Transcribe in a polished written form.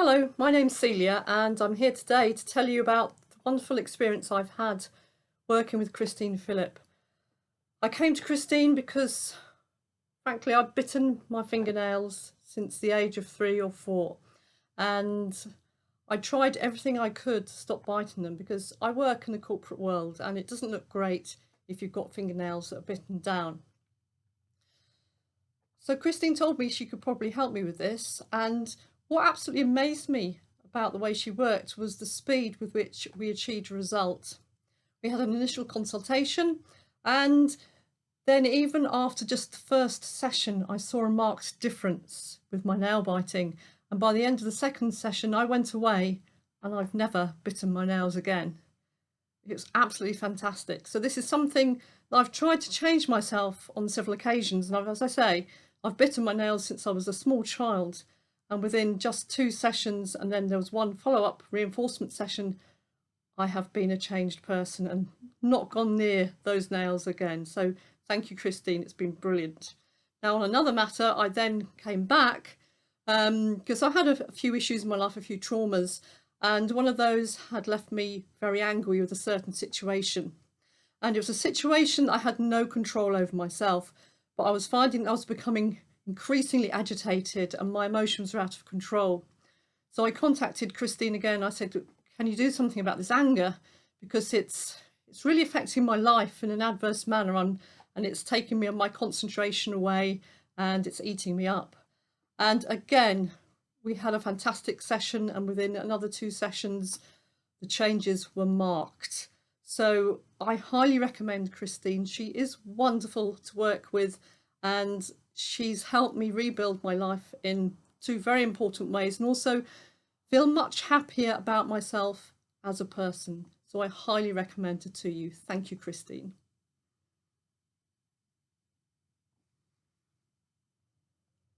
Hello, my name's Celia and I'm here today to tell you about the wonderful experience I've had working with Christine Phillip. I came to Christine because, frankly, I'd bitten my fingernails since the age of 3 or 4, and I tried everything I could to stop biting them because I work in the corporate world and it doesn't look great if you've got fingernails that are bitten down. So Christine told me she could probably help me with this, and what absolutely amazed me about the way she worked was the speed with which we achieved a result. We had an initial consultation, and then even after just the first session, I saw a marked difference with my nail biting. And by the end of the second session, I went away and I've never bitten my nails again. It was absolutely fantastic. So this is something that I've tried to change myself on several occasions. And as I say, I've bitten my nails since I was a small child. And within just 2 sessions, and then there was one follow-up reinforcement session, I have been a changed person and not gone near those nails again. So thank you, Christine. It's been brilliant. Now, on another matter, I then came back because I had a few issues in my life, a few traumas, and one of those had left me very angry with a certain situation. And it was a situation I had no control over myself, but I was finding I was becoming increasingly agitated and my emotions were out of control. So I contacted Christine again. I said, can you do something about this anger? Because it's really affecting my life in an adverse manner, and it's taking me my concentration away and it's eating me up. And again, we had a fantastic session, and within another 2 sessions, the changes were marked. So I highly recommend Christine. She is wonderful to work with, and she's helped me rebuild my life in 2 very important ways, and also feel much happier about myself as a person. So I highly recommend it to you. Thank you, Christine.